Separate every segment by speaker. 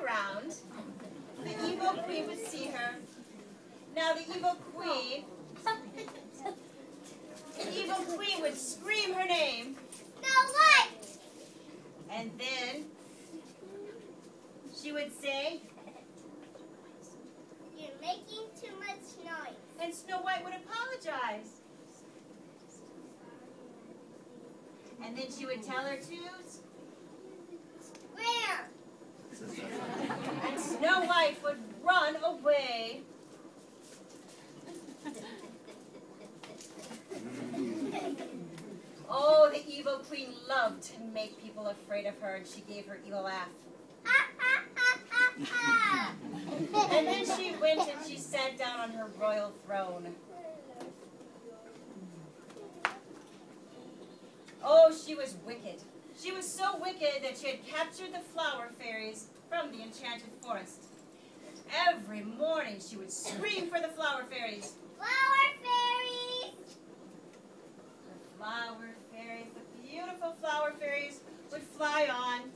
Speaker 1: around, the evil queen would see her. Now the evil queen would scream her name.
Speaker 2: No light!
Speaker 1: And then she would say,
Speaker 2: "You're making too much noise."
Speaker 1: and Snow White would apologize. And then she would tell her to
Speaker 2: Where?
Speaker 1: and Snow White would run away. Oh, the evil queen loved to make people afraid of her, and she gave her evil laugh. And then she went and she sat down on her royal throne. Oh, she was wicked. She was so wicked that she had captured the flower fairies from the enchanted forest. Every morning she would scream for the flower fairies.
Speaker 2: Flower fairies!
Speaker 1: The flower fairies, the beautiful flower fairies would fly on.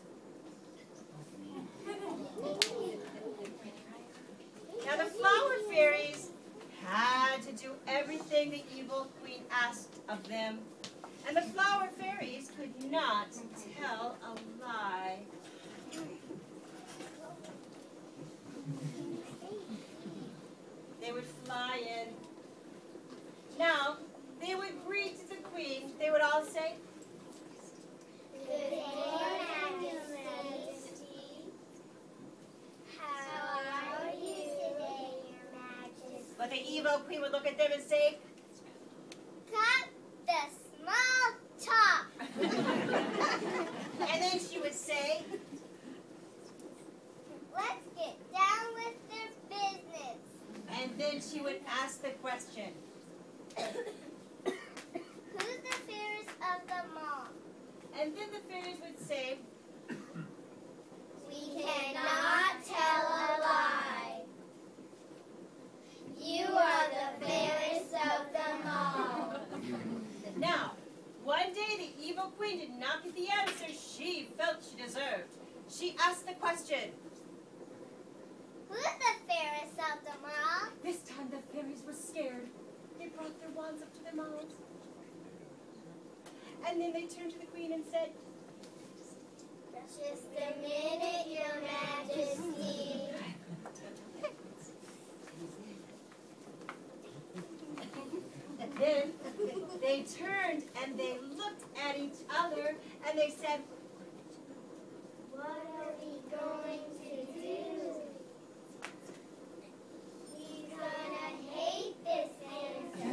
Speaker 1: Now the flower fairies had to do everything the evil queen asked of them. And the flower fairies could not tell a lie. They would fly in. Now, they would greet the queen. They would all say,
Speaker 2: "Good day, Your Majesty. How are you today, Your Majesty?"
Speaker 1: but the evil queen would look at them and say,
Speaker 2: "Cut the small talk."
Speaker 1: and then she would say,
Speaker 2: "Let's get down with their business."
Speaker 1: and then she would ask the question,
Speaker 2: "Who's the fairest of them all?"
Speaker 1: and then the fairies would say,
Speaker 2: "We cannot tell a lie. You are the fairest of them all."
Speaker 1: Now, one day the evil queen did not get the answer she felt she deserved. She asked the question.
Speaker 2: "Who's the fairest of them all?"
Speaker 1: This time the fairies were scared. They brought their wands up to their mouths. And then they turned to the queen and said,
Speaker 2: "Just a minute, Your Majesty."
Speaker 1: Then they turned and they looked at each other and they said,
Speaker 2: "What are we going to do? He's gonna hate this answer."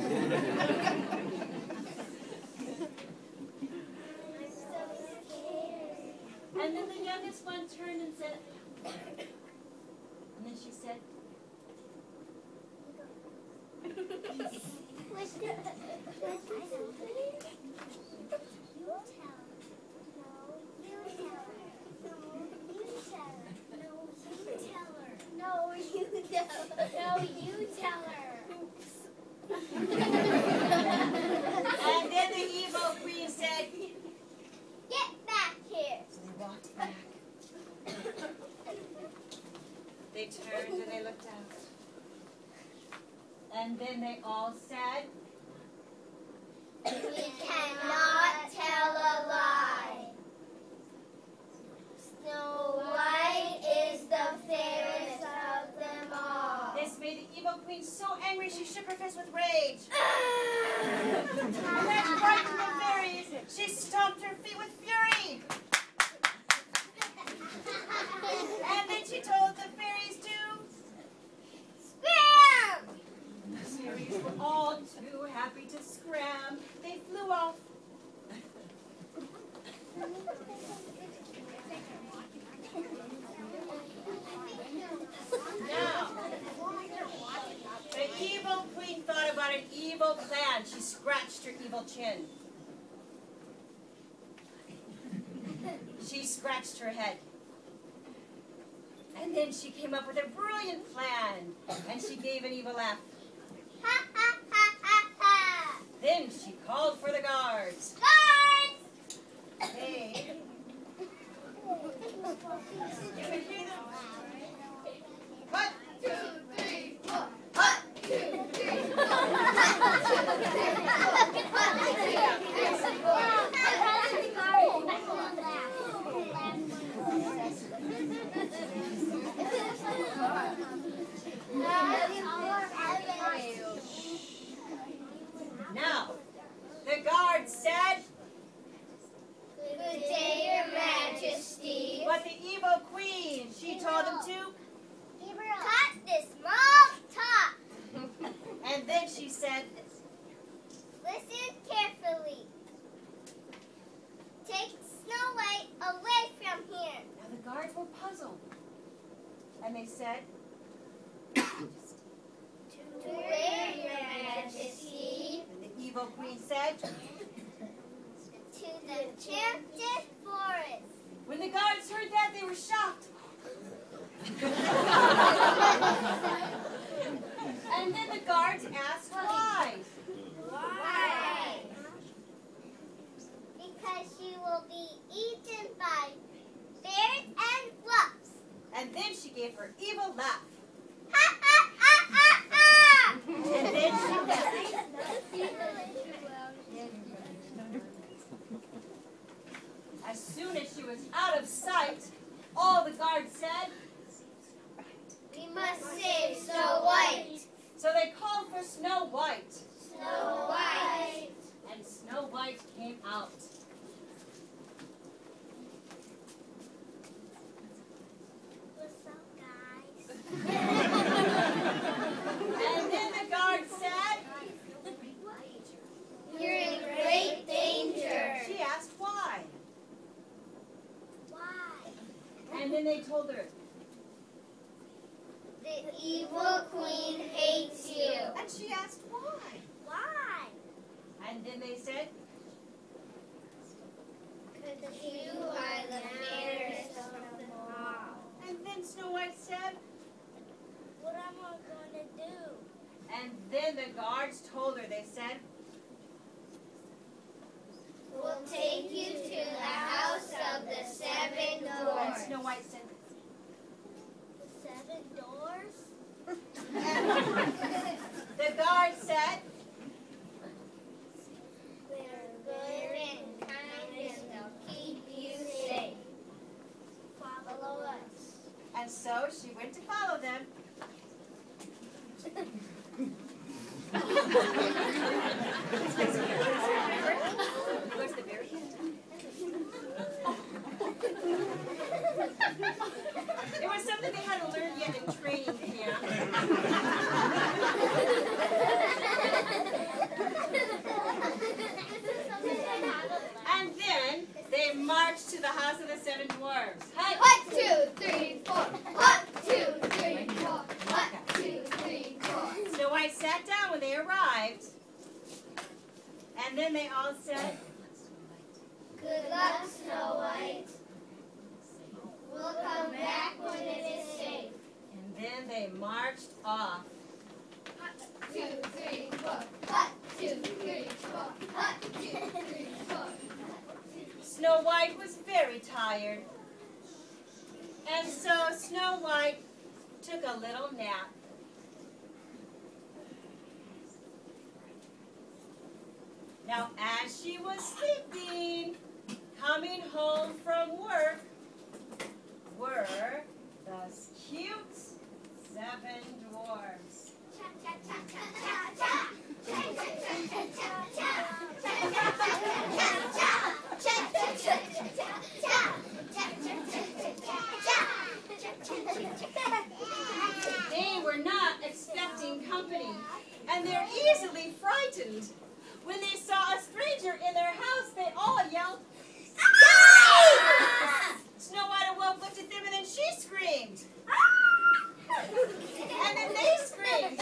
Speaker 2: I'm so scared.
Speaker 1: and then the youngest one turned and said, and then she said,
Speaker 2: What's the... You tell her. No, you tell her. No, you tell her. No, you tell her. No, you tell her.
Speaker 1: and then the evil queen said,
Speaker 2: "Get back here."
Speaker 1: so they walked back. They turned and they looked out. And then they all said,
Speaker 2: "We cannot tell a lie. Snow White is the fairest of them all."
Speaker 1: this made the evil queen so angry she shook her fist with rage. And that frightened the fairies. She stomped her feet with fury. And then she told the fairies to
Speaker 2: Scram!
Speaker 1: The fairies were all too happy to scram. They flew off. Now, the evil queen thought about an evil plan. She scratched her evil chin. She scratched her head. And then she came up with a brilliant plan. And she gave an evil laugh.
Speaker 2: Ha ha ha ha ha!
Speaker 1: Then she called for the guards.
Speaker 2: Guards!
Speaker 1: Hey. You can hear them. And they said,
Speaker 2: To where, Your Majesty?
Speaker 1: and the evil queen said,
Speaker 2: To the Enchanted Forest.
Speaker 1: when the guards heard that, they were shocked. And then the guards asked why.
Speaker 2: Why? Because she will be eaten by bears and wolves.
Speaker 1: And then she gave her evil laugh.
Speaker 2: Ha ha ha ha ha!
Speaker 1: And then she left. As soon as she was out of sight, all the guards said,
Speaker 2: We must save Snow White.
Speaker 1: so they called for Snow White.
Speaker 2: Snow White.
Speaker 1: And Snow White came out.
Speaker 2: What's up, guys?
Speaker 1: And then the guard said,
Speaker 2: You're in great danger.
Speaker 1: she asked why.
Speaker 2: Why?
Speaker 1: And then they told her,
Speaker 2: The evil queen hates you.
Speaker 1: and she asked why.
Speaker 2: Why?
Speaker 1: And then they said,
Speaker 2: Because you are the fairest of them all.
Speaker 1: and then Snow White said,
Speaker 2: What am I going to do?
Speaker 1: and then the guards told her, they said,
Speaker 2: We'll take you to the house of the 7
Speaker 1: and
Speaker 2: doors.
Speaker 1: Snow White said,
Speaker 2: The 7 doors?
Speaker 1: the guard said,
Speaker 2: They're good and kind and they'll keep you safe. Follow us.
Speaker 1: and so she went to follow them. Towards the very end. It was something they had to learn yet in training camp. And then they marched to the house of the 7 dwarves. Hey!
Speaker 2: 1, 2, 3, 4. 1, 2, 3, 4. 1, 2, 3, 4.
Speaker 1: Snow White sat down when they arrived. And then they all said,
Speaker 2: Good luck, Snow White. We'll come back when it is safe.
Speaker 1: and then they marched off.
Speaker 2: 1, 2, 3, 4. 1, 2, 3, 4. 1, 2, 3, 4.
Speaker 1: Snow White was very tired. And so Snow White took a little nap. Now, as she was sleeping, coming home from work were the cute 7 dwarves. They were not expecting company, and they're easily frightened. When they saw a stranger in their house, they all yelled, Snow White awoke, looked at them, and then she screamed. And then they screamed.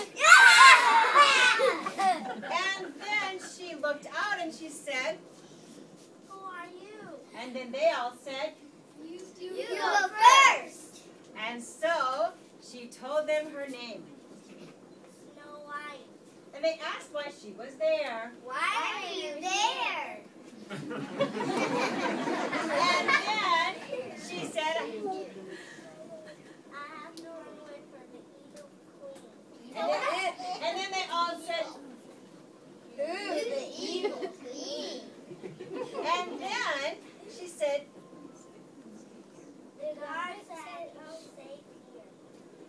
Speaker 1: And then she looked out and she said,
Speaker 2: Who are you?
Speaker 1: and then they all said,
Speaker 2: You go first.
Speaker 1: and so she told them her name.
Speaker 2: Snow White.
Speaker 1: And they asked why she was there.
Speaker 2: Why are you there?
Speaker 1: And then she said,
Speaker 2: I have to run away from the evil queen.
Speaker 1: and then they all said,
Speaker 2: Who's the evil queen?
Speaker 1: and then she said,
Speaker 2: The guard said I'm safe here.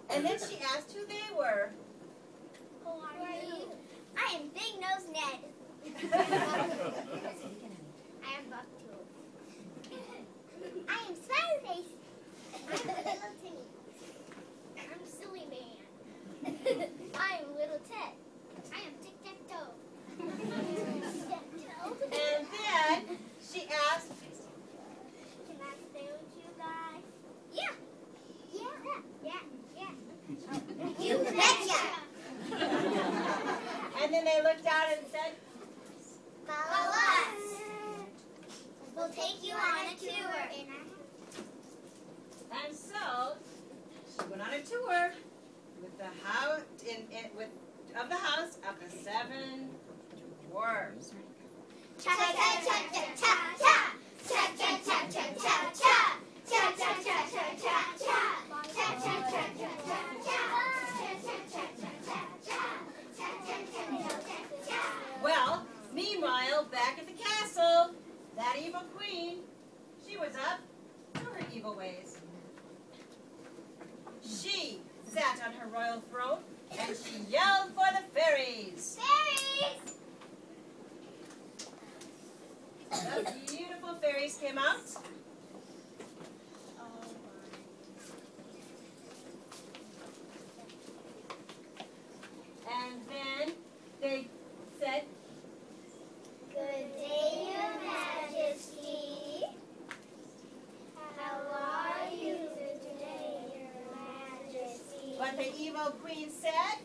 Speaker 1: and then she asked who they were.
Speaker 2: Who are you? I am Big Nose Ned. I am Bucktooth. I am Spiderface. I'm Little Timmy. I'm Silly Man. I am Little Ted. I am Tic Tac Toe.
Speaker 1: And then she asked,
Speaker 2: Can I stay with you guys? Yeah. Yeah. Yeah. You betcha!
Speaker 1: And then they looked out and said,
Speaker 2: Follow us. We'll take you on a tour.
Speaker 1: and so she went on a tour with the house of the house of the 7 dwarves.
Speaker 2: Cha cha cha cha cha cha cha cha cha cha cha cha cha cha cha cha cha cha cha cha
Speaker 1: Well, meanwhile, back at the castle, that evil queen, she was up to her evil ways. She sat on her royal throne and she yelled for the fairies.
Speaker 2: Fairies!
Speaker 1: The beautiful fairies came out. And then they said,
Speaker 2: Good day, Your Majesty. How are you today, Your Majesty?
Speaker 1: what the evil queen said,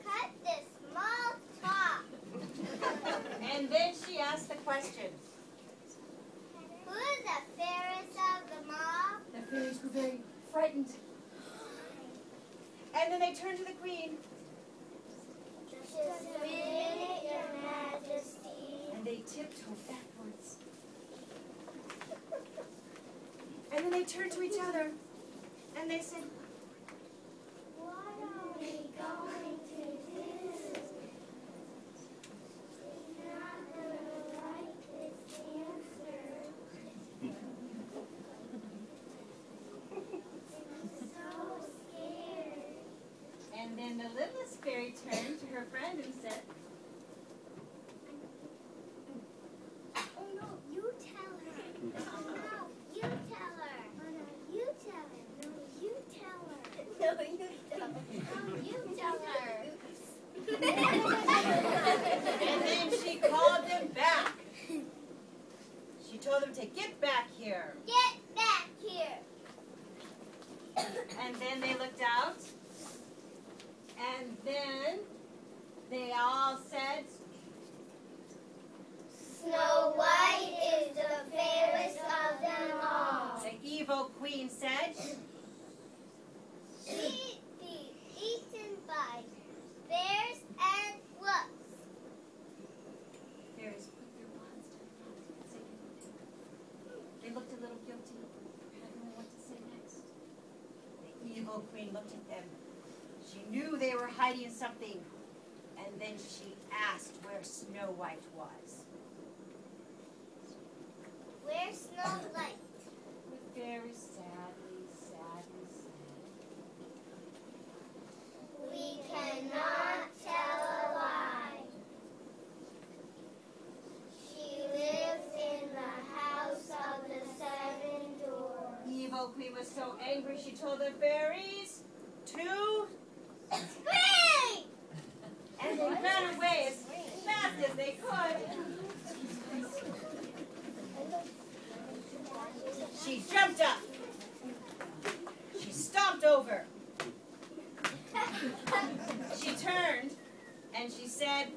Speaker 2: Cut this small talk.
Speaker 1: and then she asked the question.
Speaker 2: Who's the fairest of them all?
Speaker 1: The fairies were very frightened. And then they turned to the queen,
Speaker 2: Just a minute, Your Majesty.
Speaker 1: and they tiptoed backwards. And then they turned to each other, and they said,
Speaker 2: What are we going to do? We're not going to like this answer. I'm so scared.
Speaker 1: and then the littlest fairy turned to her friend and said,
Speaker 2: Oh no, you tell her. Oh no, you tell her. Oh no, you tell her. No, you tell her. No, you tell her. No, you tell her.
Speaker 1: and then she called them back. She told them to get back here.
Speaker 2: Get back here.
Speaker 1: And then they looked out, and then they all said,
Speaker 2: Snow White is the fairest of them all.
Speaker 1: the evil queen said,
Speaker 2: She'd be eaten by bears and wolves.
Speaker 1: fairies put their wands to their mouths and said anything. They looked a little guilty. I don't know what to say next. The evil queen looked at them. She knew they were hiding something. And then she asked where Snow White was.
Speaker 2: Where's Snow White?
Speaker 1: Very sadly, sadly sad.
Speaker 2: We cannot tell a lie. She lives in the house of the 7 doors.
Speaker 1: The evil queen was so angry she told the fairies to,
Speaker 2: Spring!
Speaker 1: and they ran away as fast as they could. She jumped up. She stomped over. She turned and she said,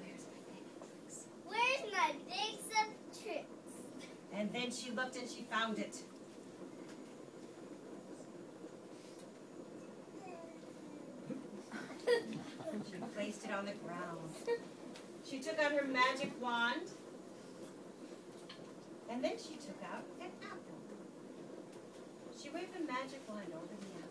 Speaker 2: Where's my big of tricks?
Speaker 1: and then she looked and she found it. She placed it on the ground. She took out her magic wand, and then she took out an apple. She waved the magic wand over the